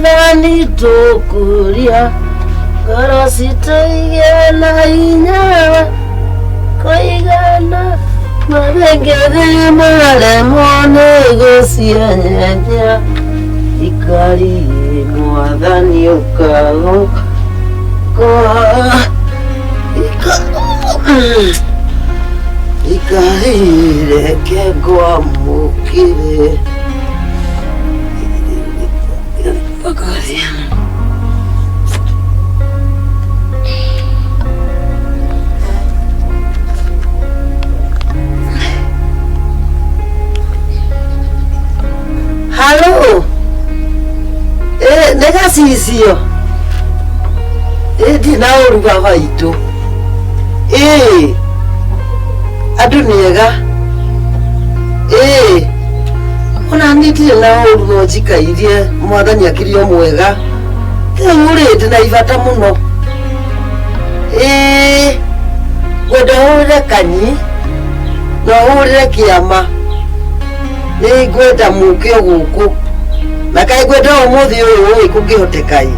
mwathani tukuria ngoro citũigana hinya kũigana mabengere maremwo nĩ gũcianyanya ikari mwathani ũkago ikari reke ngwamũkĩre Halo, nega sisio, dina oruga vaitu, aduniega, ona niti na oruga jika irie mwathani akirio mwega, uri na ivata muno, gwenda urire kanyi, na urire kiama. Ni gwenda muke guku na kai gwenda umuthi uyu kungihotekai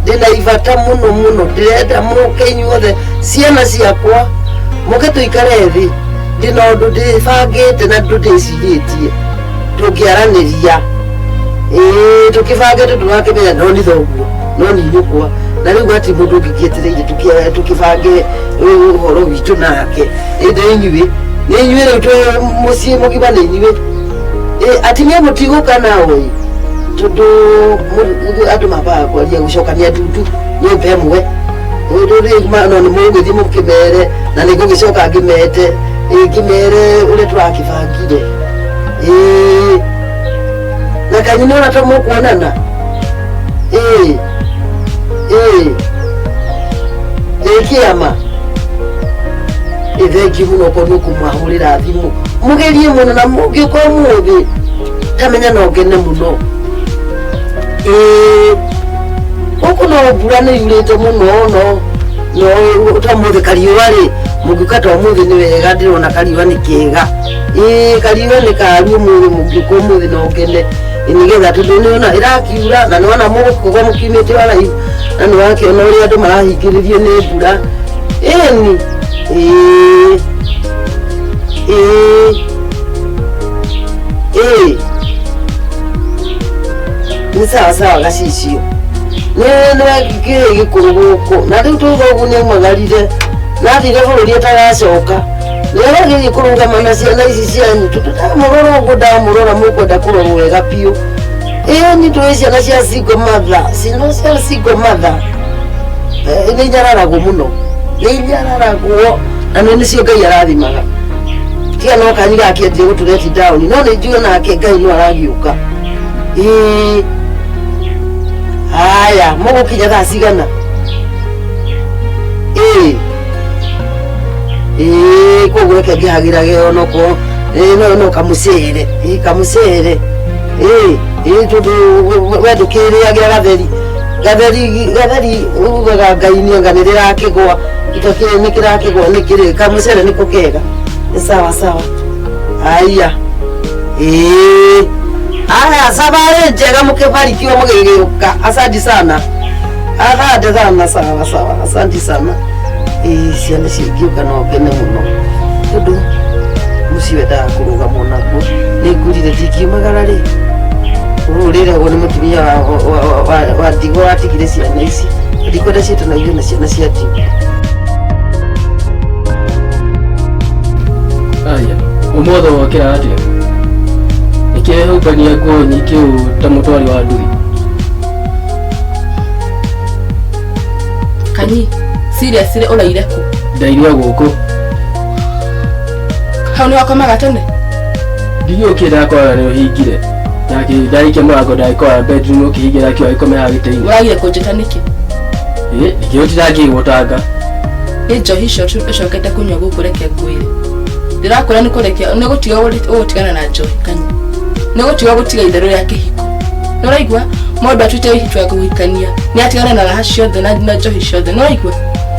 ndina ivata muno muno ndirenda muke inyuothe ciana ciakwa muke tuikare thi ndina undu ndibangite na ndiciritie tungiaraniria tukibangite turakimenya no ni thoguo no ni nyukwa na riu ati mundu ngigietereire tukibange uhoro witu nake inde inyuĩ ni inyuĩ riu twi muciĩ mugima ni inyuĩ atimia mutiguka nawe tondu andu mabaga kwaria gucokania ndutu nyumba imwe uri mano ni mugithi mukimere na ni gugicoka ngimete ngimere uri turakibangire na kanyi nona to mukuonana kiama thengi muno kono kumahurira thimu mugerie muno na mugiko muthi tamenya no ngene muno uko no mbura ni yurite muno no tamuthi kariwa ri mugikata muthi ni wega ndirona kariwa ni kiega kariwa ni karu muthi mugiko muthi no ngene nigetha tondu ni ona irakiura na nona muguko mukimite wala na ni wake ona uri andu marahingiririo ni mbura ni sawa gacicio ni gikuruguko na riu tugogu ni magarire na thire bururi atagacoka rero gikuruga mana ciana ici cianyu tutamurora uguo ndamurora mukwenda kurorwo wega piu ni tuĩ ciana cia single mother cino cia single mother ni nyararagu muno ni nyararaguo na nicio Ngai arathimaga tia no kanyi gakiendia gutureti down no ni njue nake Ngai no aragiuka haya mugukinya thaa cigana koguo reke ngihagirage onoko no kamucere tondu wendukiriagira gatheri ugaga Ngai ni anga nirirakigwa itokire nikirakigwa nikiri kamucere niko kega sawa aya aya sabare njega mukibarikiwa mugigiuka asante sana sawa asante sana ciana cigiuka no kene muno tondu muci wendaga kuruga munaguo ningurire ndikiumagara ri uriragwo ni mutumia wa ndigo watigire ciana ici ndikwenda citanagio na ciana cia ndigo aya umothe wokira atia ikihubania nguo nyingĩ ta mũtwari wa ndui kanyi seriously uraire ku ndaire guku hau ni wakomaga tene ndigiukira kwa ni hingire yake ndaike mwango ndaikora bedroom ukihingira kio ikomera giteini uragire kunjita niki nikio tiragirwo ni njohi cio ucokete kunywa guku reke ngwire ndirakwira ni kurekia ni gutiga ugutigana na njohi kanyi ni gutiga gutiga itherũ rĩa kĩhiko ni uraigua mũndũ atuĩte wĩhitwa kũhikania ni atigana na raha ciothe na njohi ciothe ni uraigua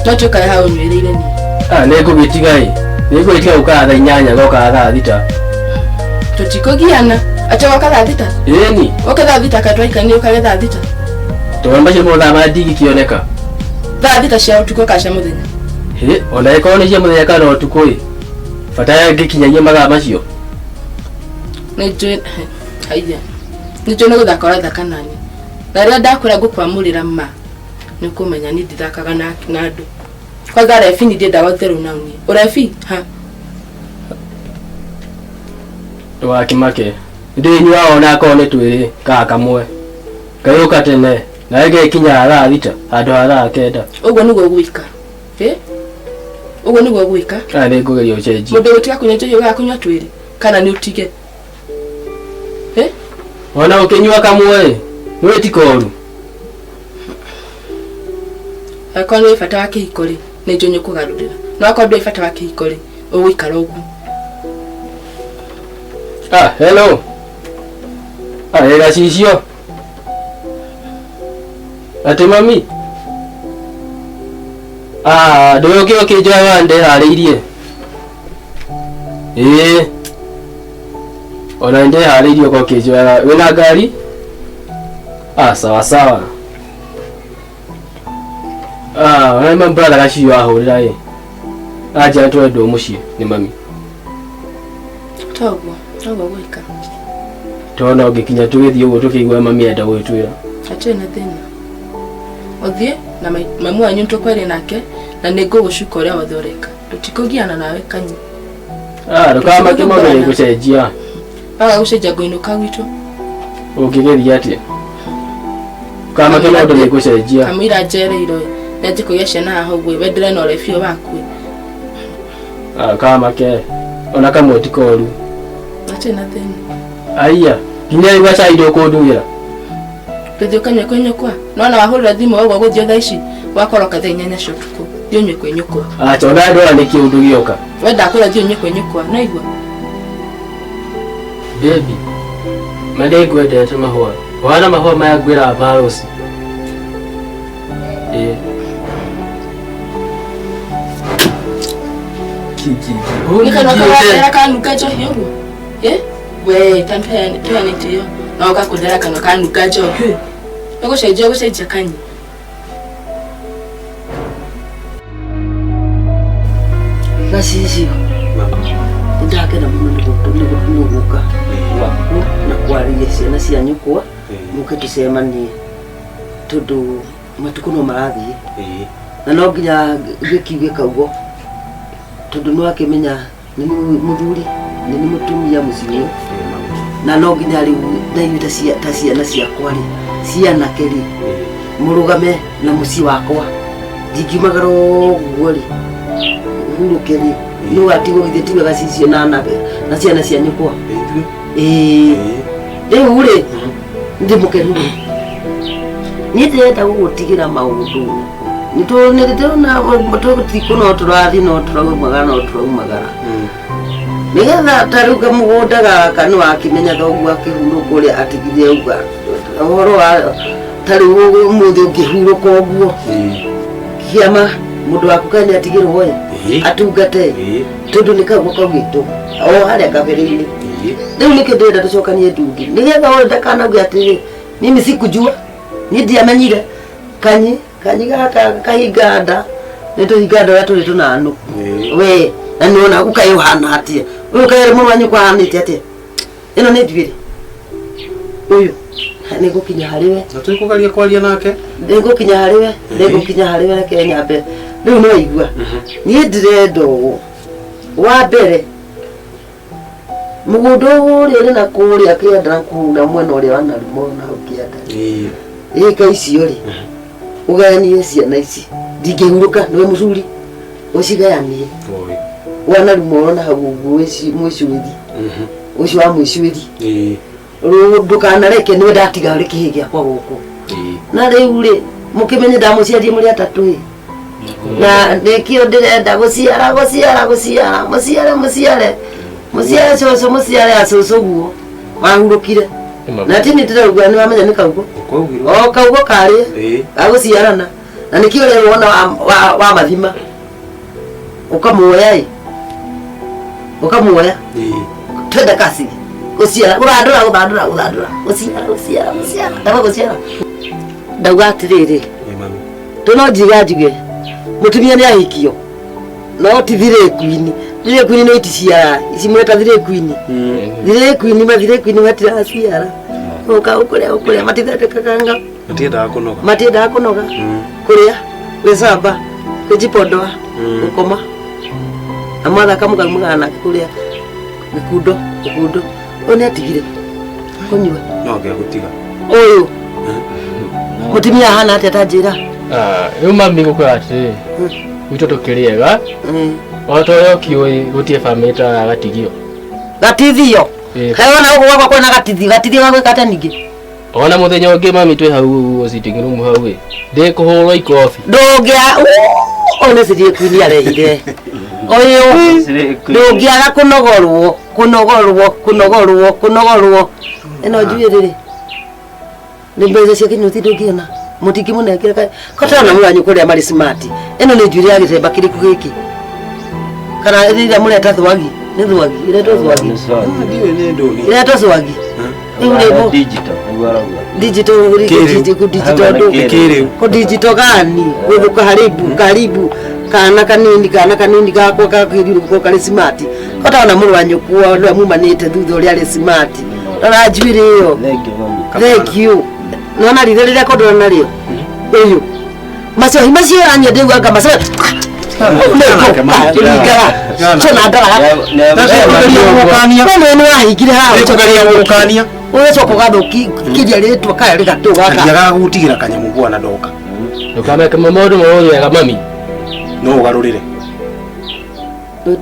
no tukare hau nywereire ni ni ngũgĩtiga nĩngũgĩtiga gũkaga thaa 8 goka thaa 6 tutikugiana ati goka thaa 6 ni goka thaa 6 katwaikania ukage thaa 6 Tuomba shimo na madigi kioneka. Thaa thita cia ũtukũ kana cia mũthenya. Ona ĩkorwo nĩ cia mũthenya kana ũtukũ ĩ. Bata ngĩkinyagia mathaa macio. Nĩnjũĩ haiya. Nĩnjũĩ nĩ gũthaka ũrathaka nani. Na rĩrĩa ndakwĩra ngũkwamũrĩra ma nĩ ũkũmenya niĩ ndithakaga na andũ. Kwanza refi nĩ ndĩendaga ũtherũ na niĩ. Ũrefi ha. Ndũgakĩmake. Ndĩnyua ona akorwo nĩ twĩrĩ kana kamwe. Kayũka tene. Na rĩngĩ kinya thaa thita handũ ha thaa kenda. Ũguo nĩguo gwĩka. Ũguo nĩguo gwĩka. Kana nĩ ngũgeria ũcenjie. Mũndũ gũtiga kũnyua njohi ũgakunyua twĩrĩ kana nĩ ũtige. Ona ũkĩnyua kamwe nĩ wĩtikoru. Akorwo nĩ bata wa kĩhiko rĩ nĩ njũĩ nĩũkũgarũrĩra. No akorwo ndũrĩ bata wa kĩhiko rĩ ũgũikara ũguo. Hello. Wĩra cicio. Ati mami. Ndũyũkĩ ũkĩnjoya ndĩharĩirie. Ona ndĩharĩirie ũko ũkĩnjoya. Wĩna ngari? Sawa sawa. Ona mami brother gacio ahũrĩra ĩ. Aja twende mũciĩ nĩ mami. Toguo gwĩka. Tona ũngĩkinya tũgĩthiĩ ũguo tũkĩigua mami enda gwĩtwĩra. Hatirĩ na thĩna. Ũthiĩ na mami wanyu tũkwaria nake na nĩ ngũgũcuka ũrĩa wothe ũreka. Tũtikũgiana nawe kanyi. Ndũkamake maũndũ nĩ gũcenjia. Waga gũcenjia ngũinũka gwitũ. Ũngĩgeria atĩa? Ndũkamake maũndũ nĩ gũcenjia. Kamũira njereirwo nĩanjĩ kũgĩa ciana haha ũguo wendere na ũrĩa biũ waku. Ndũkamake ona kamwe tikoru. Hatirĩ na thĩna. Aiya, nginya igua cai ndũkũndugira. Tũthiĩ ũkanyue kwĩ nyũkwa. Nona wahũrĩra thimũ ũguo gũthiĩ thaa ici wakoroka thaa 8 cia ũtukũ. Thiĩ ũnyue kwĩ nyũkwa. Ona ndwara nĩ kĩũndũ gĩoka. Wenda kwĩra thiĩ ũnyue kwĩ nyũkwa. No igua. Baby. Mande ngwendete mahũa. Wana mahũa maya ngwĩra Barosi. Nikana kanuka njohi ũguo. We tampeni tiyo. Na ũgakũndera kana kanuka njohi. Ũgũcenjia kanyi. Gacicio. Ndakena mũno nĩ gũka. Na kwarĩria ciana cia nyũkwa. Mũke tũcemanie. Tondũ matukũ no marathiĩ. Na no nginya gĩkiuge kaugo. Tondũ no akĩmenya nĩ mũthuri nĩ mũtumia mũciĩ. Na no nginya rĩu ndaigua ta ciana ciakwa rĩ cianake rĩ mũrũgame na mũciĩ wakwa. Ndingiumagara ũguo rĩ hurũke rĩ no atigwo githĩ tiwe Gacicio na ciana cia nyũkwa. Rĩu rĩ ndĩmũkenu rĩ niĩ ndĩrenda gũgũtigĩra maũndũ. Nĩtũrona tũtikũ no tũrathiĩ no tũraumagara. Nĩgetha ta rĩu kamũgũnda gaka nĩ wakĩmenya thoguo akĩhurũka ũrĩa atigire auga ũhoro wa ta rĩu ũmũthĩ ũngĩhurũka ũguo kĩama mũndũ waku kaĩ atigĩrwo atungate tondũ nĩ kaguo kaugĩtwo o harĩa kabere-inĩ. Rĩu nĩkĩ ndĩrenda tũcokanie ndungi nĩgetha ũyũ ndakanauge atĩrĩ mimi sikujua niĩ ndiamenyire kanyi gaka kahinga nda nĩ tũhinga nda ũrĩa tũrĩ tũnanũku. We na nĩwona ũkaĩ ũhana atĩa ũyũ kaĩ mũrũ wa nyũkwa ahanĩte atĩa. Ĩno nĩ nduĩre ũyũ nĩ ngũkinya harĩwe. Na tũkũgeria kwaria nake. Nĩ ngũkinya harĩwe reke nyambe. Rĩu no igua niĩ ndĩrenda ũũ wa mbere mũgũnda ũrĩa ũrĩ na kũrĩa kĩanda kũu mwena ũrĩa wa Narumo na kĩanda ĩka icio rĩ ũgayanie ciana ici ndingĩhurũka nĩwe mũcuri ũcigayanie. Wa Narumo na hau ũguo mwĩcuĩri ũcio wa mwĩcuĩri ndũkanareke nĩwe ndatiga rĩ kĩhĩ gĩakwa gũkũ. Na rĩu rĩ mũkĩmenye ndamũciarie mũrĩ atatũ na nĩkĩo ndĩrenda gũciara mũciare cũcũ mũciare acũcũ guo wahurũkire. Na tini ndĩraugua nĩ wamenya nĩ kaugo o kaugo karĩ gagũciarana na nĩkĩo rĩu wona wa mathima ũkamuoya twende kasi gũciara gũthandũra gũciara ndaba gũciara ndauga atiriri tono njiga njuge mutumia ni ahikio no ti thire queen no iticiara ici mweta thire queen thire queen matira ciara oka ukuria matithondekaganga matiendaga kunoga kuria gwicamba kwijipondoa gukoma amatha kamugana kuria gikundo one atigire kunyua no gya gutiga uyu mutumia hana atia tanjira riu mami gukora ati gwitå tå kä rä ega o ta å rä a å kiå gå bamä ta gatigio gatithio heona å gwakwa kwena gatithio gagwä kate ningä ona må thenya å ngä mami twä hau sitting room hau ä ndä kå hå rwo ikobi ndångä one cirie kwini arehire å ndångäaga kå nogorwo ä no njuä rä rä nä mbeca ciake nyå ti ndå ngä ona må tingä må nengere kotana må ranyå kå rä a marä smart ä no nä njuä rä ya gä temba kä rä ku gä kä kana rä rä a må reta thwagi nä thwagi iretwo thwagi iretwo thwagi digital gani wewe karibu kana kanini gakwa kakiriruko kari smart kota ona muru wanyukua ndo mumanite thutha uri ari smart ora njwire yo thank you nona ririra kodora nario uyu macio anya ndewu anga macio uwezo kugathuki kiria ritwa kaya rigatuga ndiaga gutigira kanyamu bwana ndoka ukameka mamodo maoyo ya mami no ugarurire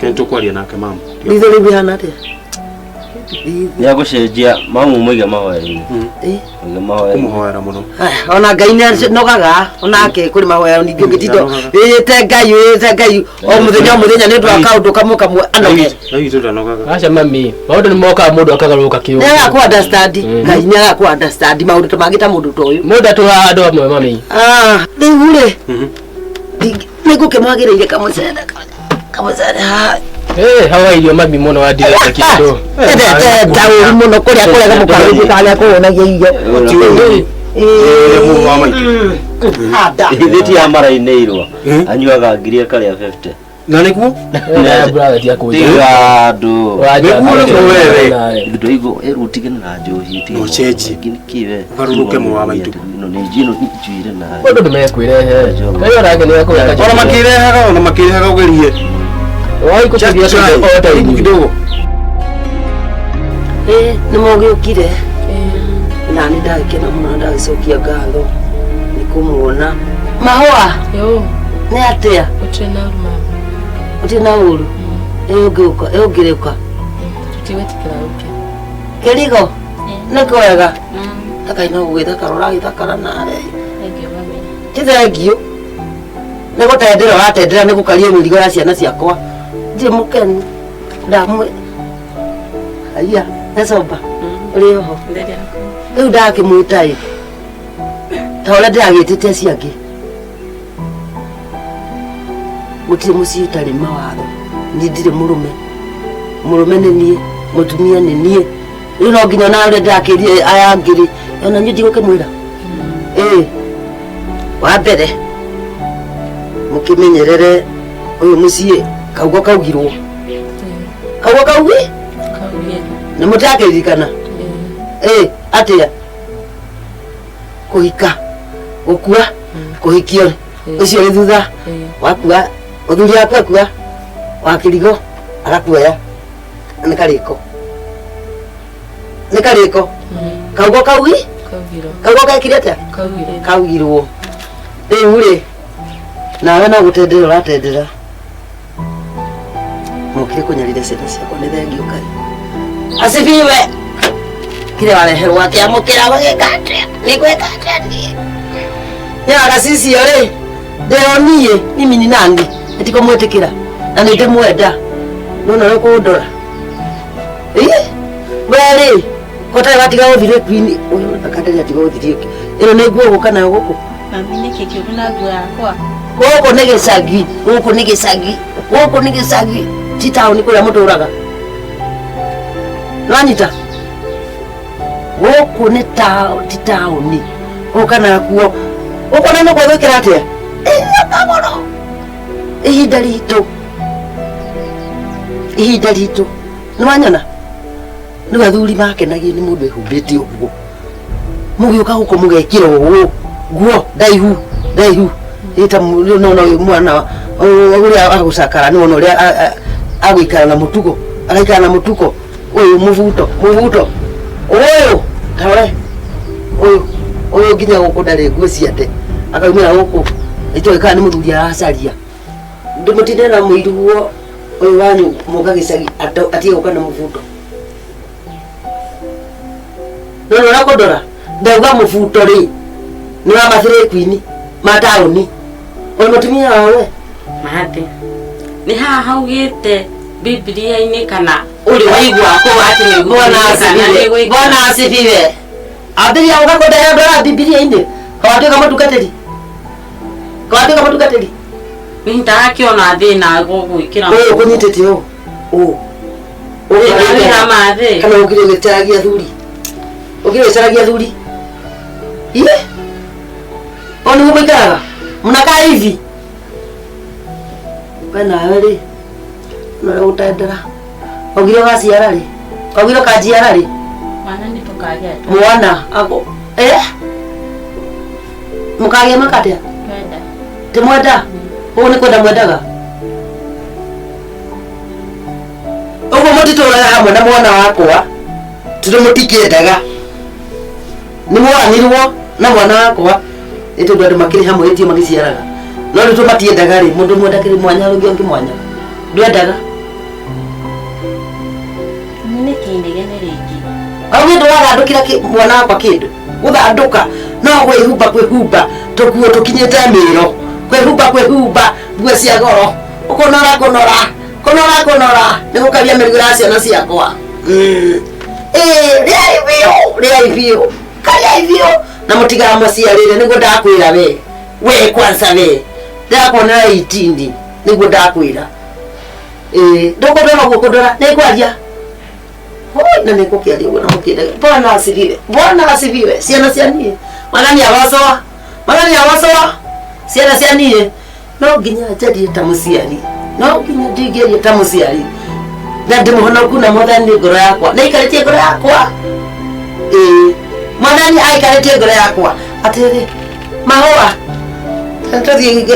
kento kwaria nake mama ndithori bihana atia ni agucenjia mamu muiga mahoya-ini kumuhoera muno ona ngai nä nogaga onake kå rä mahoya ningä å ngä tindo wä te ngai o må thenya nä ndå wa kaå ndå kamwe kamwe anoge aca mami maå ndå nä mokaga må ndå akagarå ka kä nä agakå ngai nä agakå maå ndå mangä ta må ndå ta å yå må ndå atå haga andå amwe mami rä u rä nä ngå kä mwagä rä ire kamwecere hawa irio mami må no wandirete kä ndå endete taå må no kå rä a kå rega må karå karä a kå wonagia irio ithe ti ya marainä irwo anyuaga ngiri akarä a 50 na niguo tiga andå ndå igå ärutigana na njohi no cheji kiwe garuruke mu wa maitu no nä njino njuire na må ndå nä mekwä rehe kaä orage nä ekå ona makirehaga ugerie kidogo nä mogä å kire na nä ndagäkena må no ndagä cokia ngatho nä kå muona mahåa nä atä å tirä na å ru ä å ngä rä å ka kä rigo nä kwega akai no gå gä thakara å ragä thakara nare ti thengiå nä gå tendera å ratendera nä gå karia mä rigo ya ciana ciakwa ndirä må kenu ndamwä aya necomba å rä oho rä u ndakä mwä taä ta å rä a ndä ragä tä te ciangä gå tirä må ciä tarä mawatho niä ndirä må rå me nä niä må tumia nä niä rä u no nginya ona å rä a ndakä rie aya ngä rä ona niä ndigå kä mwä ra wa mbere må kä menyerere å yå må ciä kaugo kaugirwo kaugi nä må takä ririkana atä a kå hika gå kua kå hikio å cio rä thutha wakua å thuri waku akua wakä rigo agakuoya nä karä ko kaugo kaugo gekire atä kaugirwo rä u rä nawe no gå tendera å ratendera mokire kå nyarire ciana ciakwa nä thengio ngai acibiwe kire wareherwo atä amå kä ra gå gä ka atä nä gwä ka atä niä nyagacicio rä ndeo niä mimi ni nani ätikå mwä tä kä ra na nä ndä mwenda nona rä kå ndora we rä kotarä watiga gå thirä kwini å yå akandä atiga gå thirie ä no nä nguo gå kana gå kå gå kå nä gä cagi gå kå nä gä cagi ti taå nä kå rä a må tå raga nwanyita gå kå nä ti taå nä ukana kuo ukona no kwa gwikira atia kamoro ihinda ritu ni wanyona ni athuri makenagio ni mundu ehumbite uguo mugiuka guko mugekira uguo guo ndaihu ita no mwana uria agucakara ni wona uria agwikara na mutugo agaikara na mutuko uyu muvuto uyu tawe uyu nginya guku ndari nguo ciate akaumira guku itoe kana ni muthuri aracaria ndimutinde na muiruo uyu wanyu mugagicagi atie guka na muvuto no nakondora ndauga muvuto ri ni wa mathire kwini mataoni o mutumia wawe mate ni haha haugite Biblia-ini kana uri waigua ko ati ni bona asifiwe abiria ugakonda ya ndora Biblia-ini kawate kama tukateli nitakiona thina gugwikira wewe kunyitete o na mathe kana ugire gitaragia thuri ile oni mumekara mnakaa hivi kana wewe na utendera ogiro gaciara ri ogiro kajiara ri mwana ni tukagia mwana ako mukagia makatia kwenda timwenda ugu ni kwenda mwendaga ugu mutituraga hamwe na mwana wakwa tutimutikiendaga ni mwanirwo na mwana wakwa itundu andu makiri hamwe itio magiciaraga no ritu matiendaga ri mundu mwendakiri mwanya rungi ongi mwanya ndwendaga ni kindigene riki au ndu wathandukira mwana wakwa kindu guthanduka no kwihumba tukuo tukinyite miro kwihumba nguo cia goro ukunora ni gukabia mirigo ya ciana ciakwa ria ivio kaya ivio na mutiga maciarire niguo ndakwira we kwanza ndakuonera 18 niguo ndakwira ndukundora gukundora ni kwaria na nikukiaria uguo na mukinde Bwana asifiwe ciana cianie magani awasoa ciana cianie no nginya njari ta muciari no nginya ndingeria ta muciari na ndimuhonoku na mwathani ngoro yakwa na ikaritie ngoro yakwa mwathani aikaritie ngoro yakwa atiri mahua tutathi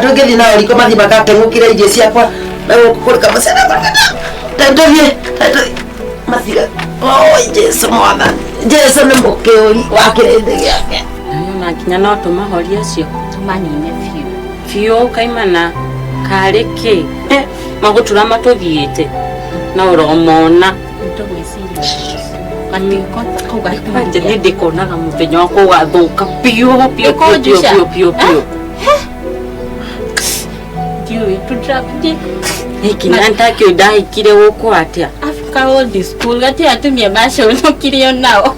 tungethi na riko mathi makatengukira irio ciakwa na gukurika macana tutathi mathiga Jesu mwathani Jesu ni mukiuri wa kirindi giake na kinya no tumahoria cio tumanine fiu kaimana kariki magutura matuthiite na uromona nä ndä konaga må thenya wa kå gathå ka piå kinya ntakä å ndahikire gå kå atä gati atumia maconå kire o nao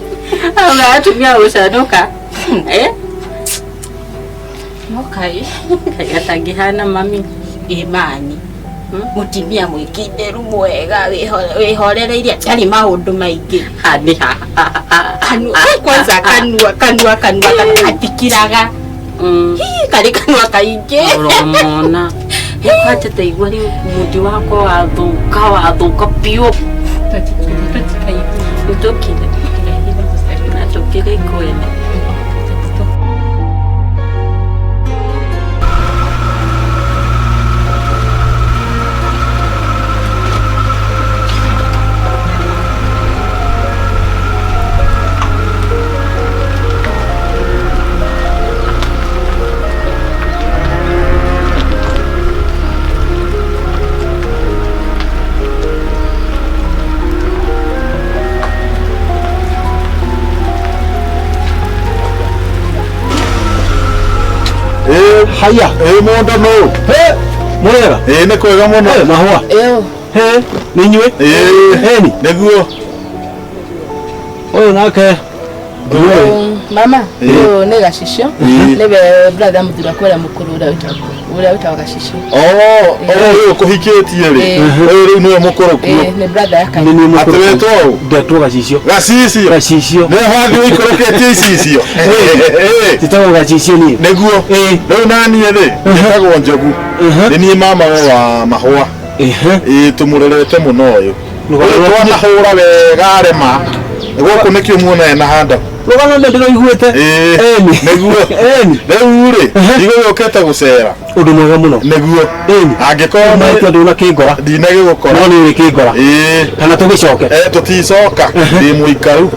auga atumia gå canå ka kai gatangä hana mami imani mutimia mwikinderu mwega wihorereirie atari maundu maingi hani kwanza kanua atikiraga kari kanua kaingi uromona kwate taigua ri mundi wako wathuka piu tukire kwene haya mundu no mwega ni kwega muno mahua ni nyue ni niguo uyu nake mama nĩ gacicio nĩwe brother mũthura kwĩra mũkũrũ ũrĩa wĩtagwo gacicio ũyũ kũhikĩtie rĩ ũyũ rĩu nĩwe mũkũrũ kuo nĩ brother ya Kaĩ atĩrĩtwo ũũ ngetwo gacicio nĩ wathi ũikũrũkĩtie icicio titagwo gacicio niĩ nĩguo rĩu naniĩ rĩ njĩtagwo Njogu nĩ niĩ mama wa Mahũa tũmũrerete mũno ũyũ twanahũra wega arema gũkũ nĩkĩo muona ena handa rũgano ndĩroiguĩte nĩguo rĩu rĩ igũgĩũkĩte gũcera ũndũ mwega mũno nĩguo angĩkorwo ndĩ na kĩngora ndinagĩgũkora no nĩ kĩngora kana tũgĩcoke tũticoka ndĩ mũikaru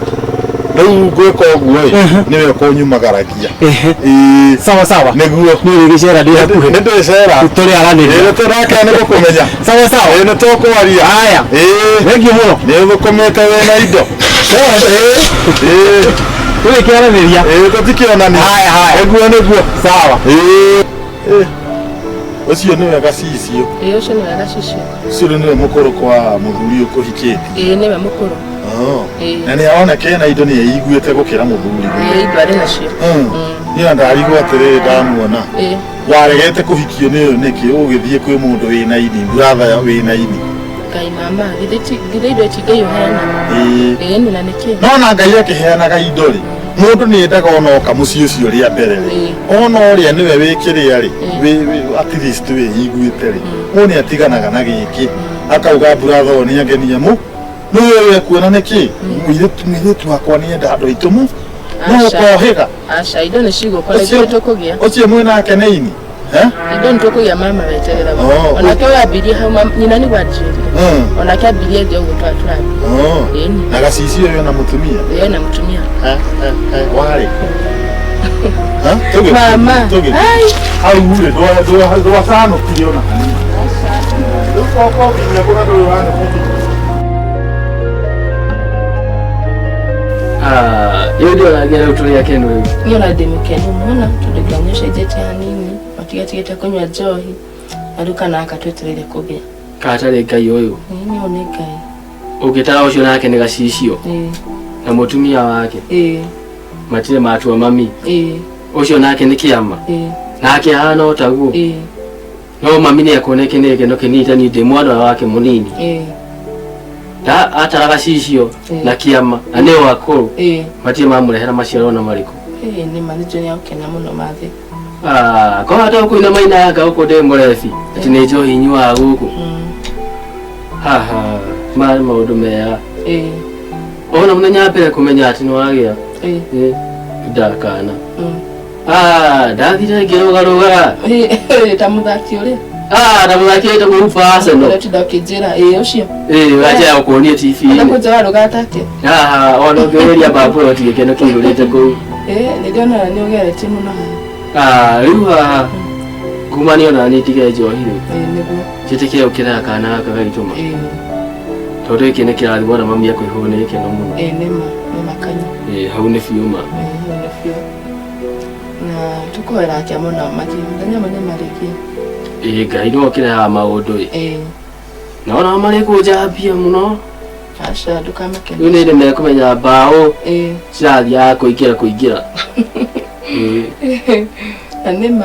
rĩu gwĩka ũguo nĩwe kũnyumagaragia sawa nĩguo niĩ gĩcera ndĩ hakuhĩ nĩ ndĩcera tũrĩ aranĩria tũrake nĩ gũkũmenya sawa nĩ tũkwaria haya thengiũ mũno nĩ thũkũmĩte wĩna indo tũrĩkĩaranĩria tũtikĩonania nĩguo sawa ũcio nĩwe gacicio ũcio nĩwe gacicio ũcio nĩwe mũkũrũ kwa mũthuri ũkũhikĩtie nĩwe mũkũrũ na nĩ aoneka na indo nĩ aiguĩte gũkĩra mũthuri indo arĩ nacio niĩ ndarigwo atĩrĩrĩ ndamuona waregete kũhikio nĩ ũyũ nĩkĩ ũgĩthiĩ kwĩ mũndũ wĩna ini brother wĩna ini Ngai mama githĩ indo itingĩ yohana nĩ na nĩkĩ no na Ngai akĩheanaga indo rĩ mũndũ nĩ endaga ona oka mũciĩ ũcio rĩa mbere rĩ ona ũrĩa nĩwe wĩkĩrĩa rĩ at least wĩiguĩte rĩ mũndũ nĩ atiganaga na gĩkĩ akauga brother ũyũ nĩ angenia mu nĩwe kuona nĩkĩ mũirĩtu wakwa nĩ enda andũ aitũ mu no ũkohĩga aca indo nĩ cigũkora indo tũkũgĩa ũcio mwĩnake nĩ ini indo nĩ tũkũgĩa mama weterera onake wambirie hau nyina nĩ gwanjĩrire onake ambirie thĩ ũguo tũratũrambi na gacicio ũyũ na mũtumia na mũtumia warĩ mama hau rĩ ndwacanũkire ona hanini rĩu kokobinya kũra ndũrĩ wanũkire Yo ndio nagia leo tulia kendo hivi. Niyo na demekenu mwana tuliganyesha ijeti hanini. Watigatigete kunywa njohi. Aruka na akatweterere kugea. Katale Ngai oyo. Ni one Ngai. Ukitaka ucio nake ni gacicio. Na mutumia wake. Matire matua mami. Ucio nake ni kiama. Nake hana otaguo. No mami ni akoneke neke no kenita ni de mwana wake munini. Da ataraga cicio na kiama na nĩ wakũrũ matie mamũrehera maciaro na marĩkũ nĩ manĩjũ nĩ aũkena mũno mathĩ ko hata ũkũina maina yanga ũkũ ndĩ mũrebi atĩ nĩ njohi nyuaga gũkũ haha marĩ maũndũ mega ona mũthenya mbere kũmenya atĩ nĩ wagĩa ndakana ndathire ngĩrũgarũga ta mũthaki ũrĩa na mũthaki wĩtagwo Rufa Arsenal ũkĩnjĩra ũcio wacha ũkuonie TV kũnja warũga atake ona ũngĩũria babũro ti gĩkeno kĩihũrĩte kũu nĩndĩona nĩ ũgerete mũno rĩu haha kumania ona niĩ tige njohi rĩu njĩtĩkĩre ũkĩraga kana gaka gaitũma tondũ gĩkĩ nĩ kĩrathimwo na mami akwĩhũgwo nĩ gĩkeno mũno nĩ makanya hau nĩ biuma na tũkũhera kĩa mũno mũthenya mũnene marĩkia Ngai no ũkĩrehaga maũndũ na ona marĩkũnjambia mũno aca ndũkamake rĩu nĩ ndĩ mekũmenya mbaũ cirathiaga kũingĩra na nĩma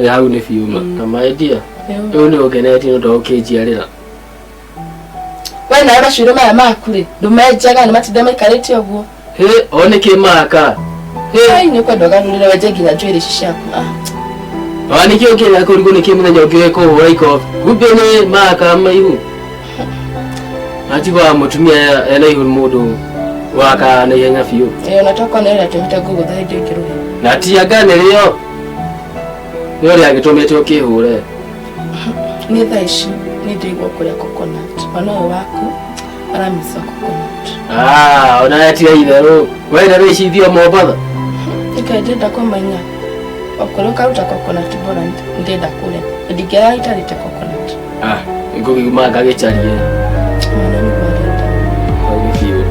hau nĩ biuma na maendia rĩu nĩ ũngenetie nĩ ũndũ ũkĩnjiarĩra we nawe macuĩrĩ maya maku rĩ ndũmenjaga nĩ matinda maikarĩte ũguo o nĩkĩ maka nĩ ũkwenda ũgarũrĩre wenje nginya njuĩrĩ ici ciaku nikio kile kuri kuni kimwe nyo kiko waiko gubene maka maihu atiba mutumia ena ihu mudu waka na yenya fiyo nataka na ile tumita Google zaidi kiruhi na tia gane leo yori agitomete okihure ni thaishi ni ndigwa kuria coconut ona wako aramisa coconut ona yatia idero wewe ndio shithio mobadha ikaenda kwa manya okoloka utaka coconut bora ndenda kule ndigera itarite coconut ngogima gagecharie mwana ni barida au fiyo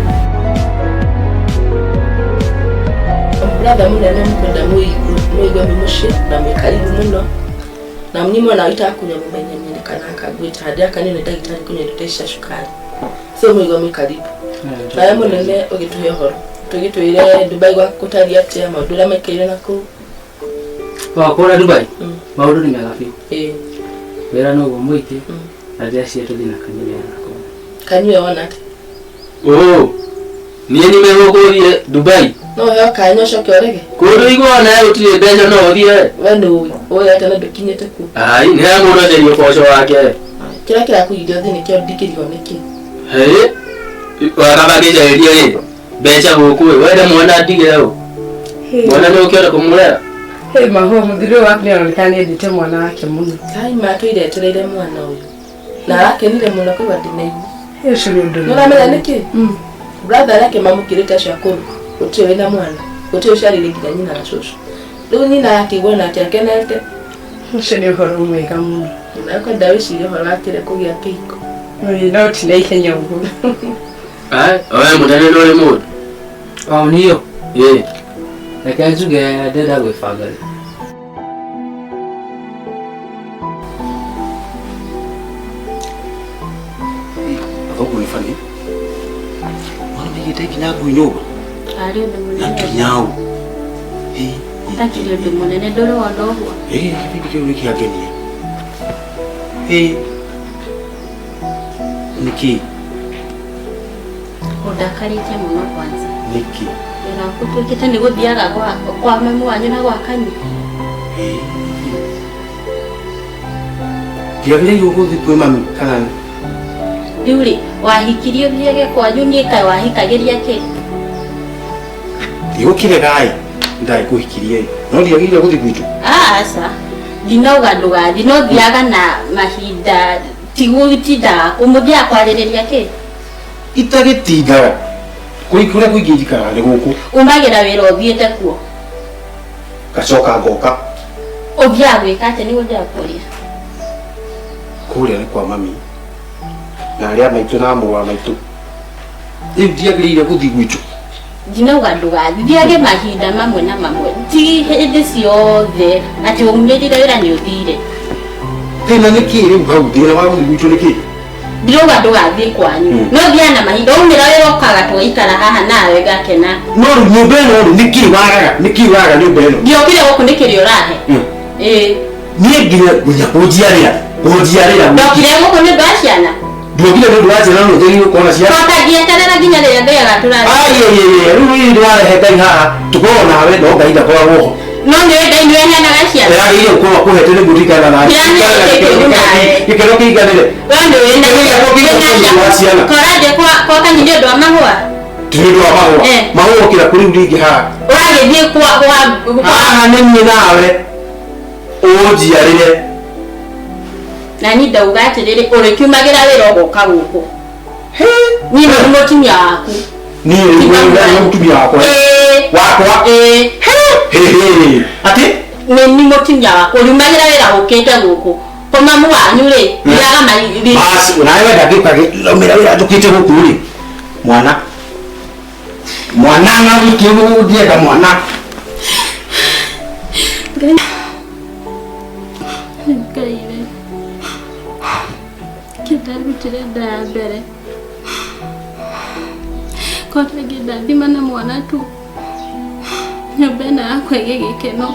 brother munene mkwenda muigwa mimushe na mekaribu muno na mnyimo na itakunya mumenye nyine kana akagwita hadi akanene dagitari kunya tutesha shukari so muigwa mekaribu na munene ogituhe horo tugitwire Dubai gwa kutaria atia maundu ria mekire naku wakora Dubai maundu ni mega biũ wĩra no mũingĩ na rĩrĩa cietũ thina kanyũe nako kanyũe ona niĩ nimegũkũrire Dubai no heo kanyũe coke orege kũndũ igua na ũtirĩ mbeca no ũthiĩ we nĩ ũĩ ata na ndũkinyĩte ku ai nĩ mũndũ enderio ũboco wake kĩrĩa kĩrakũgiria thĩ nĩkĩo ndikĩrigwo nĩkĩ wakabagĩcaĩria rĩ mbeca gũkũ wende mwana ndigĩre ũ mwana nĩ ũkĩenda kũmũrera mahũa mũthiri ũyũ waku nĩaroneka nĩendete mwana wake mũno kai matũiretereire mwana ũyũ na arakenire mũno kũiga ndinaigu ũcio nĩ ũndũ nĩũramenya nĩkĩ brother arake mamũkĩrĩte acio akũrũ gũtirĩ wĩna mwana gũtirĩ ũciarĩire nginya nyina na cũcũ rĩu nyina akĩigua na atĩ akenete ũcio nĩ ũhoro mwega mũno nakwenda wĩcirie ũhoro wakĩre kũgĩa kĩhiko no ti na ihenya ũguo oe mũnene nĩ ũrĩ mũndũ niyo reke njuge ndenda gwĩbanga rĩ athũngũ nĩ bani mwana maigĩte nginya ngui nyũmba arĩ ũndũ na mũnene nginyau takĩrĩ ũndũ mũnene ndũrĩ wona ũguo gĩbindi kĩu nĩ kĩangenia nĩkĩ ũndakarĩte mũno kwanza nĩkĩ wĩra waku ũtuĩkĩte nĩ gũthiaga kwa mami wanyu na gwa kanyi ndiagĩrĩirwo gũthiĩ kwĩ mami kana rĩu rĩ wahikirie ũthiage kwanyu niĩ kaĩ wahikagĩria kĩ ndigũkĩregaĩ ndaĩ kũhikirie no ndiagĩrĩire gũthiĩ gwitũ aca ndinauga ndũgathi no thiaga na mahinda tigũtindaga kũmũthiaga kwarĩrĩria kĩ itagĩtindaga kũrĩa kũingĩ njikaraga nĩ gũkũ umagĩra wĩra ũthiĩte kuo ngacoka ngoka ũthiaga gwĩka atĩ nĩguo ndĩrakũria kũrĩa nĩ kwa mami na arĩa maitũ na mũrũ wa maitũ rĩu ndiagĩrĩire gũthiĩ gwitũ ndinauga ndũgathi thiage mahinda mamwe na mamwe ti hĩndĩ ciothe atĩ umĩrire wĩra nĩ ũthire tena nĩkĩ rĩu hau thĩna wa gũthiĩ gwitũ nĩkĩ ndirauga ndũgathiĩ kwanyu no thiaga na mahinda umĩra wĩra ũkaga tũgaikara haha nawe ngakena no rĩu nyũmba ĩno rĩ nĩkĩ wagaga nyũmba ĩno ndiokire gũkũ nĩ kĩrĩa ũrahe niĩ nginya kũnjiarĩra ndokire gũkũ nĩ ũndũ wa ciana ndiokire nĩ ũndũ wa ciana no ũteithio kuona ciana tũtangĩeterera nginya rĩrĩa ndĩaga tũrathiĩ rĩu rĩrĩ ndĩrarehe Ngai haha tũkorwo nawe no Ngai ndakoragwo ho no nĩwe Ngai nĩwe heanaga ciana ndĩragĩrĩire gũkorwo akũhete nĩguo ndikana nawe gĩkeno kĩiganĩre koraje kwa kanyi nĩ ũndũ wa mahũa ti nĩ ũndũ wa mahũa mahũa ũkĩra kũrĩ ndingĩ haha ũragĩthiĩ haha nĩ niĩ nawe ũnjiarĩre na niĩ ndauga atĩrĩrĩ ũrĩkiumagĩra wĩra ũgoka gũkũ niĩ nĩ mũtumia waku niĩ nĩ mũtumia wakwa atĩ nĩ mũtumia waku ũriumagĩra wĩra ũkĩte gũkũ kwa mamu wanyu rĩ thiaga maithiri nawe wenda ngĩũkagĩra wĩra njũkĩte gũkũ rĩ mwana na wiki ndienda mwana Ngai kĩndarutire nda ya mbere korege ndathima na mwana tu nyũmba ĩno yakwa ĩgĩ gĩkeno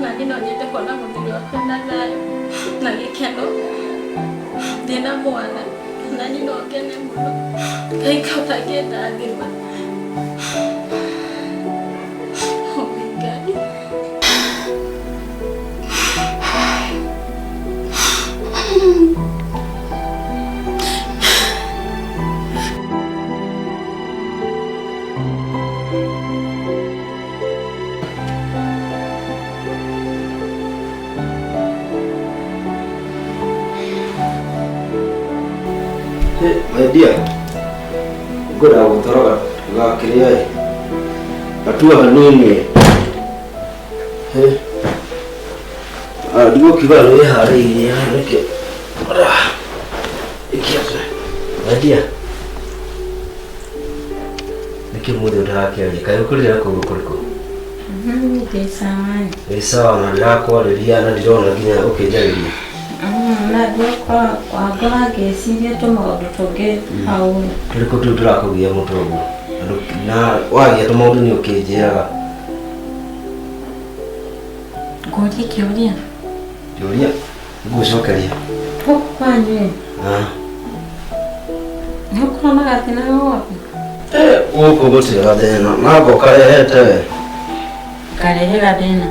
na niĩ no nyende kuona mũthuri wakwa na thayũ na gĩkeno ndĩna mwana na niĩ no ngene mũno Ngai kaũta ngĩndathima Dia, gue dah utara gak kira atua hanuni. Dua kibar ni hari ini hari ke, ikiasa. Dia, nikir muda dah kaya ni, kayu kerja aku berkorko. Desa. Desa, nak aku ada dia, nak dia orang lagi ni, okey jadi. Na kwa gesiria to maũndũ tũngĩ hau tũrĩkũ tũrakũgia mũtongo Na wagia tũmaũndũ nĩ ũkĩnjĩraga. Ngũrie kĩũria. Kĩũria? Ngũcokeria. Kwanyue. Nĩ ũkorwo na gathĩna gwaku? Gũkũ gũtirĩ gathĩna. Nanga ũkarehete we. Karehe gathĩna?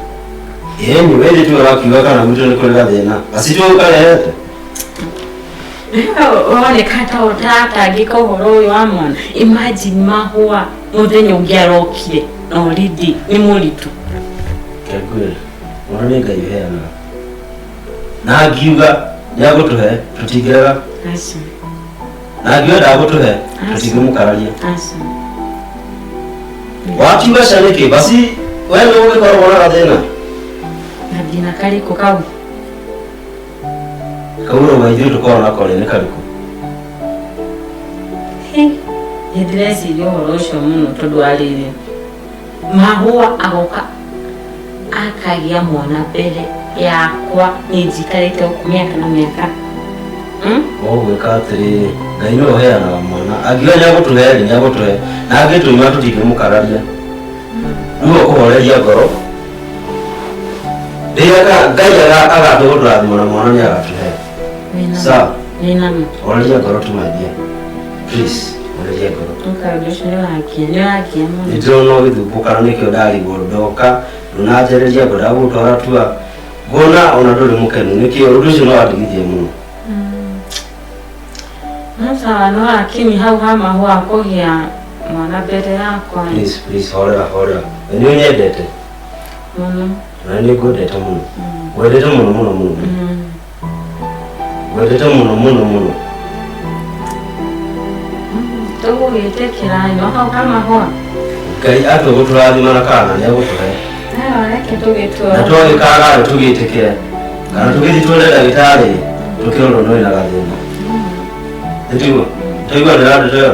Ĩni wĩrĩ tu ũrakiuga kana gwitũ nĩ kũrĩ gathĩna. Gacitu ũkarehete. Woneka ta ũtatangĩka ũhoro ũyũ wa mwana. Imagine mahũa mũthenya ũngĩ arokire na already nĩ mũritũ. Kĩngwĩrĩ, mwana nĩ Ngai ũheanaga. Na angiuga nĩagũtũhe tũtingĩrega. Aca. Na angiuga ndagũtũhe tũtingĩmũkararia. Aca. Wakiuga ca nĩkĩ? Basi we nĩ ũgĩkoragwo na gathĩna. Gathĩna karĩkũ kau? Kaurauga ithuĩ tũkoragwo nako nĩ karĩkũ? Nĩndĩreciria ũhoro ũcio mũno tondũ wa rĩrĩ, mahũa agoka akagĩa mwana mbere yakwa nĩ njikarĩte gũkũ mĩaka na mĩaka. Ũgwĩka atĩrĩrĩ, Ngai nĩwe ũheanaga mwana. Angiuga nĩagũtũhe nĩagũtũhe, na angĩtũima tũtingĩmũkararia. Nĩwe ũkũhoreria ngoro. Rĩrĩa Ngai agatũgũtũrathima na mwana nĩagatũhe. Sawa? Horeria ngoro tu my dear. Please, horeria ngoro. Ũkaũndũ ũcio nĩwakia mũno. Nĩndĩrona ũgĩthumbũkana nĩkĩo ndarigwo ndoka, ndũnanjarĩria ngwenda gũgũtwara tua. Ngona ona ndũrĩ mũkenu, nĩkĩo ũndũ ũcio nĩwandigithia mũno. Sawa, no lakini hau ha mahũa kũgĩa mwana mbere yakwa. Please, horera. We nĩ ũnyendete? Mũno. Na nĩ ngwendete mũno. Ngwendete mũno. Ngwendete mũno. Tũgũgĩtĩkĩra no hau ha mahũa. Ngai atũgũtũrathima na kana nĩagũtũhe. Reke tũgĩtũra. Na twagĩkaga tũgĩtĩkĩre. Kana tũgĩthiĩ tuone ndagĩtarĩ tũkĩrorwo no ĩna gathĩna. Nĩtiguo? Tũigua ndĩrandĩteo?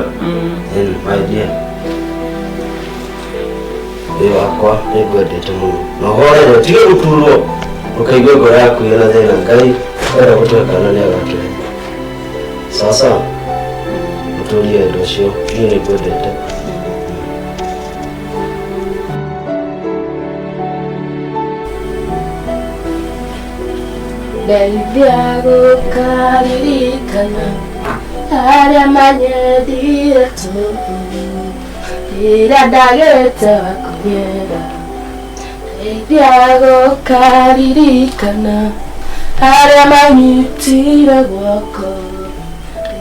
My dear. Wĩ wakwa nĩngwendete mũno. Na ũhorere tige gũturwo. Ũkaigua ngoro yaku ĩna thĩna. Ngai enda gũtũhe kana nĩagatũhe. Sawa. Mũtũrie ũndũ ũcio. Niĩ nĩngwendete. Ndeithia gũkaririkana harĩa manyendire tũhũ rĩrĩa ndagĩte wa kũnyenda. Ndeithia gũkaririkana harĩa manyitire guoko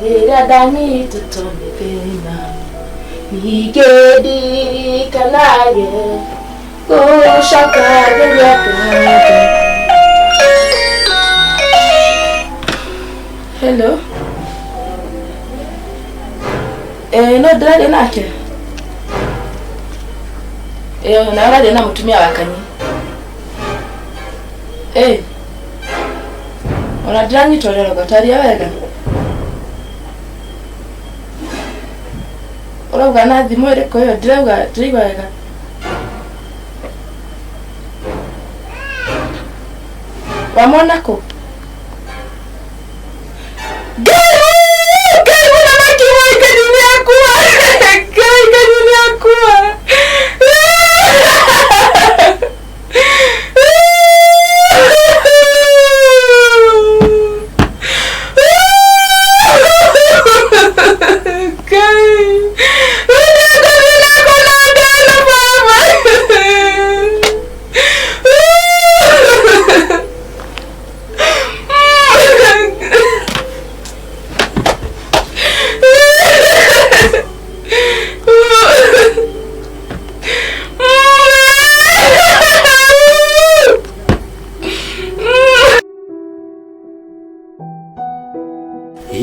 rĩrĩa ndanyitĩtwo nĩ thĩna. Ningĩ ndirikanage gũcokagĩria kũhanda. Hello. No ndĩraria nake. Na ũraria na mũtumia wa Kanyi. Ona ndĩranyitwo rero gataria wega. Ũrauga na thimũ ĩrĩkũ ĩyo? Ndĩraigua wega. Wamona kũ?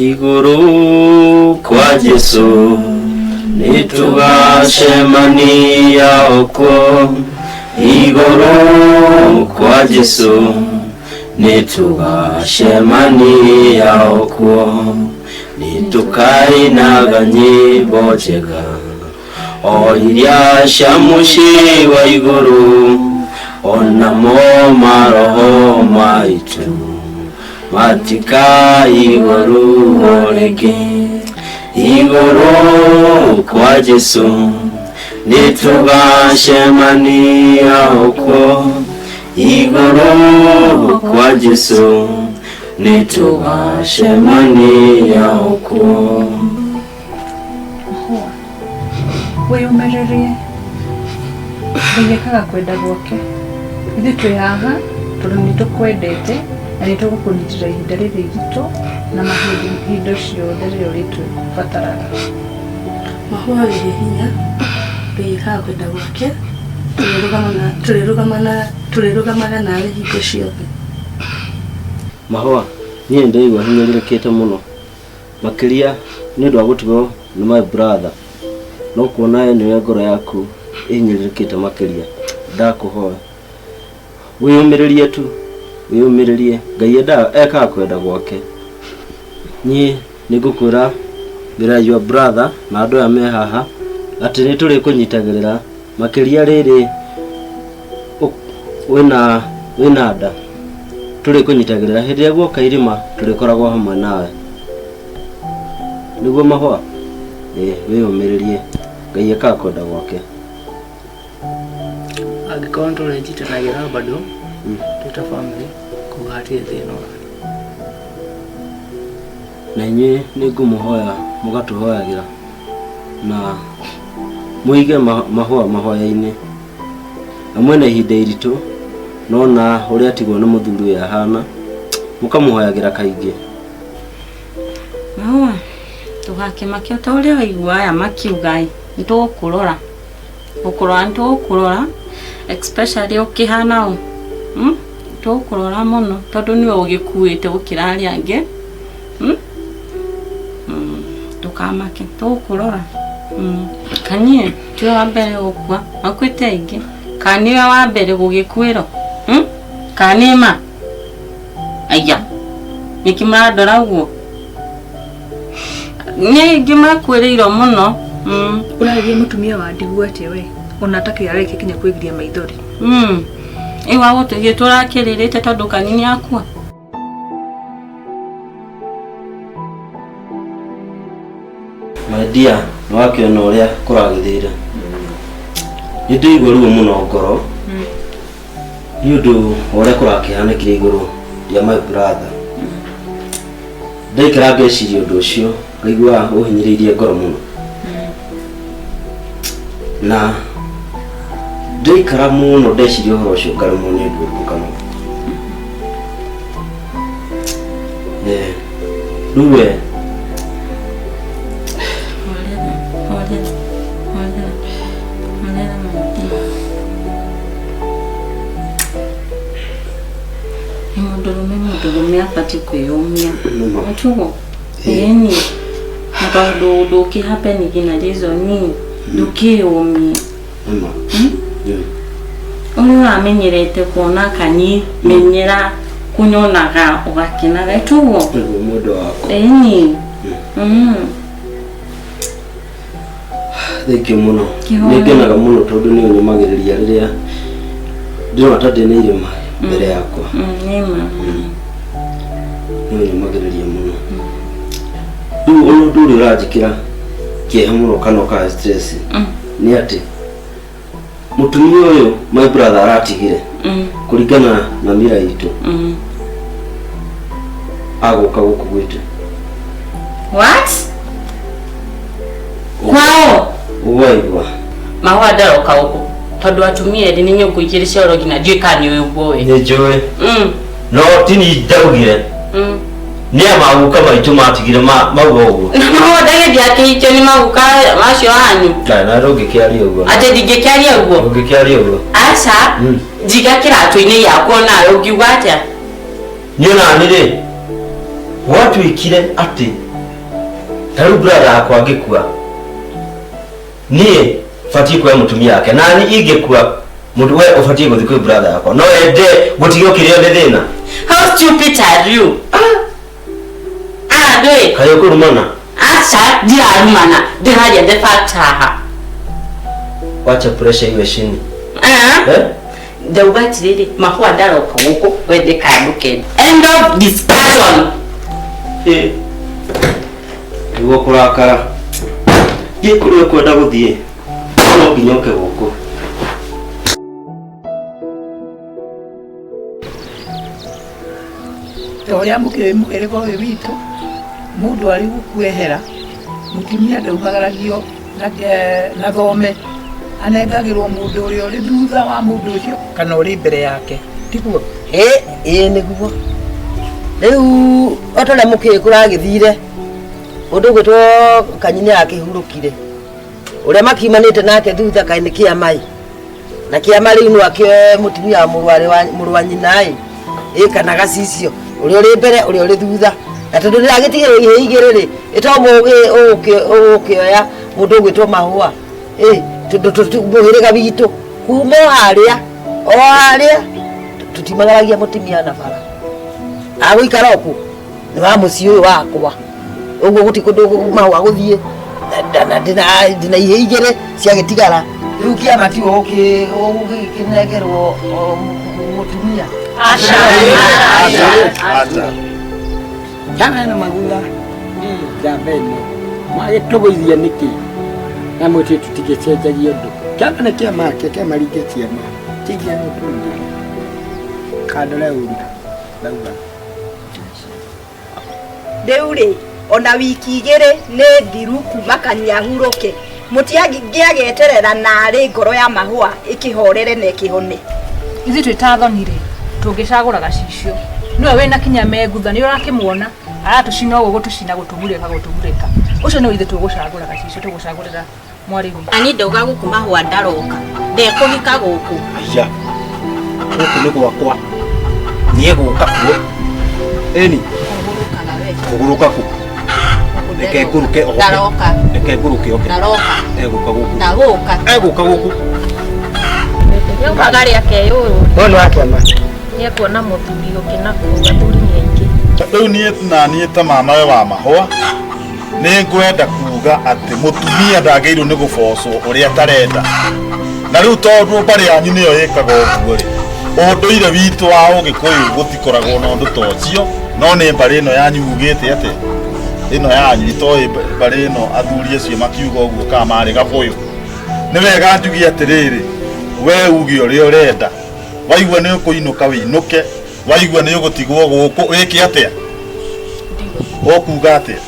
Igũrũ kwa Jesũ nĩtũgacemania okuo. Igũrũ kwa Jesũ nĩtũgacemania okuo. Nĩtũkainaga nyĩmbo njega o iria cia mũciĩ wa igũrũ. Onamo maroho maitũ matikaigũrũ rĩngĩ. Igũrũ kwa Jesu nitugacemania uko iguru kwa Jesu nitugacemania uko. Wiyumirie ndikaga kwenda gwake ithu twi haha tondu nitukwendete na nitugukũnyitĩra ihinda rĩrĩ ritũ na mahinda ciothe rĩrĩa ũrĩtũbataraga. Mahũa wĩ hinya ndikaga kwenda gwake tũrĩrũgamaga nawe hingo ciothe. Mahũa niĩ ndaigua hinyĩrĩrĩkĩte mũno makĩria nĩ ũndũ wa gũtigwo nĩ my brother, no kuona nĩwe ngoro yaku ĩhinyĩrĩrĩkĩte makĩria. Ndakũhoya wĩyũmĩrĩrie tu, wĩyũmĩrĩrie. Ngai ekaga kwenda gwake. Niĩ nĩngũkwĩra mbere your brother na andũ aya me haha atĩ nĩ tũrĩkũnyitagĩrĩra makĩria rĩrĩ wĩna nda, tũrĩkũnyitagĩrĩra hĩndĩ ĩrĩa guoka irima tũrĩkoragwo hamwe nawe. Nĩguo Mahũa? Wĩyũmĩrĩrie, Ngai ekaga kwenda gwake. Angĩkorwo tũrĩnyitanagĩra bado twĩta family kuga hatirĩ thĩna. Na inyuĩ nĩngũmũhoya mũgatũhoyagĩra na mũige Mahũa mahoya-inĩ na mwena ihinda iritũ no na ũrĩa atigwo nĩ mũthuri ũyũ ahana mũkamũhoyagĩra kaingĩ. Mahũa tũgakĩmakio ta ũrĩa waigua aya makiuga nĩtũgũkũrora nĩtũgũkũrora especially ũkĩhana ũũ tũgũkũrora mũno tondũ nĩwe ũgĩkuĩte gũkĩra arĩa angĩ. Tukamake tũgũkũrora kanie tiwe wa mbere gũkua makuĩte aingĩ kana niwe wa mbere gũgĩkuĩrwo kana nĩma aya nĩkĩ mũrandora ũguo nĩ aingĩ makuĩrĩirwo mũno. Ũragĩa mũtumia wa ndigwa atĩa we ona atakĩra areke kinya kwĩgiria maithori. Ewa gũtũthiĩ tũrakĩrĩrĩte tondũ kanini akua. My dear, nĩwakĩona ũrĩa kũragĩthĩra. Nĩndĩigua ruo mũno ngoro nĩ ũndũ ũrĩa kũrakĩhanĩkire igũrũ rĩa my brother. Ndaikara ngeciria ũndũ ũcio ngaigua ũhinyĩrĩirie ngoro mũno na ndaikara mũno ndeciria ũhoro ũcio ngaremwo nĩ ũndũ ũrĩkũ kana rĩu we mũndũrũme abatiĩ kwĩyũmia atugo ĩni na tondũ ndũkĩhappen nginya reason ndũkĩyũmie ũrĩa ũramenyerete kuona kanyi menyera kunyonaga ũgakĩnaga itugo mũndũ wako ĩni. Thank you mũno. Nĩngenaga mũno tondũ nĩ ũnyũmagĩrĩria rĩrĩa ndĩrona ta ndĩna irema mbere yakwa. Nĩma nĩ ũnyũmagĩrĩria mũno. Rĩu ũndũ ũrĩa ũranjĩkĩra kĩeha mũno kana ũkahe stress nĩ atĩ mũtumia ũyũ my brother aratigire kũringana na mĩra itũ agũka gũkũ gwitũ. What? Kwao Waigua Mahũa ndaroka gũkũ tondũ atumia erĩ nĩ nyũngũ igĩrĩ cia ũrogi na ndiũĩ kana nĩ ũguo we. Nĩ njũĩ no tini ndaugire nĩ amaguka maitũ matigire mauga ũguo. Mahũa ndagĩthiĩ akĩhikio nĩ maguka macio hanyu. Na ndũngĩkĩaria ũguo. Atĩ ndingĩkĩaria ũguo. Ndũngĩkĩaria ũguo. Aca njiga kĩratũ-inĩ yakwa nawe ũngiuga atĩa? Niona nĩrĩ watuĩkire atĩ ta rĩu brother yakwa angĩkua niĩ batiĩ kuoya mũtumia yake na niĩ ingĩkua mũndũ we ũbatiĩ gũthiĩ kwĩ brother yakwa no ende gũtigwo kĩrĩa nĩ thĩna. How stupid are you? Ndũĩ kayo kũrumana. Aca ndirarumana ndĩraria the fact haha. Wacha pressure iwe chini. Ndauga atĩrĩrĩ Mahũa ndaroka gũkũ wende kandũ kenda. End of discussion. Nĩguo kũrakara thiĩ kũrĩa ũkwenda gũthiĩ no nginya ũke gũkũ. Toria mũkĩrĩko ũyũ witũ mũndũ arĩ gũkuehera mũtumia ndaumagaragio na thome anengagĩrwo mũndũ ũrĩa ũrĩ thutha wa mũndũ ũcio kana ũrĩ mbere yake tiguo? Ĩĩ nĩguo. Rĩu otorĩa mũkĩrĩko ũragĩthire mũndũ ũgwĩtwo Kanyini akĩhurũkire ũrĩa makiumanĩte nake thutha kaĩ nĩ kĩama na kĩama rĩu no akĩoe mũtumia wa mũrũ wa nyina kana gacicio ũrĩa ũrĩ mbere ũrĩa ũrĩ thutha na tondũ ndĩragĩtigĩrwo ihe igĩrĩ rĩ ĩtombo ũgũkĩoya mũndũ ũgwĩtwo Mahũa mũhĩrĩga witũ kuma o harĩa tũtimagaragia mũtumia na bara agũikara ũkũ nĩ wa mũciĩ ũyũ wakwa ũguo gũti kũndũ Mahũa gũthiĩ ndĩna ihe igĩrĩ ciagĩtigara rĩu kĩama ti ũgĩkĩnegerwo mũtumia. Kana na magula jambe ĩno magĩtũgũithia nĩkĩ na mũtĩ tũtigĩcenjagia ũndũ kĩama nĩ kĩama kĩamaringe ciama tigia nũtũngi kandore ũru ndauga rĩu rĩ ona wiki igĩrĩ nĩ thiru kuma Kanyia hurũke mũtiangĩageterera narĩ ngoro ya Mahũa ĩkĩhorere na ĩkĩhone. Ithuĩ twĩtathonire tũngĩcagũra gacicio niwe wĩna kinya megutha nĩ ũrakĩmuona aratũcina ũguo gũtũcina gũtũmurĩka ũcio nĩ ithuĩ tũgũcagũra gacicio tũgũcagũrĩra mwarĩ witũ. Ani ndauga gũkũ Mahũa ndaroka ndekũhika gũkũ. Aya gũkũ nĩ gwakwa niĩ gũka kuo ĩni kũgũrũka kũ reke ngũrũke ndaroka reke ngũrũke oke ndaroka egũka gũkũ ndagoka gũkũ yo magari yake yũru no akĩama nĩ kuona mũthuri ũkĩna kuga thuri nyingĩ. Rĩu niĩ ta mamawe wa Mahũa nĩ ngwenda kuga atĩ mũtumia ndagĩrĩirwo nĩ gũbocwo ũrĩa atarenda na rĩu tondũ mbarĩ yanyu nĩyo ĩkaga ũguo rĩ ũndũire witũ wa Ũgĩkũyũ gũtikoragwo na ũndũ ta ũcio no nĩ mbarĩ ĩno yanyu ugĩte atĩ ĩno yanyu itoĩ mbarĩ ĩno athuri acio makiuga ũguo kana marĩ Gabũyũ. Nĩ wega njugie atĩrĩrĩ we uge ũrĩa ũrenda waigua nĩ ũkũinũka wĩinũke waigua nĩ ũgũtigwo gũkũ wĩke atĩa ũkuga atĩa?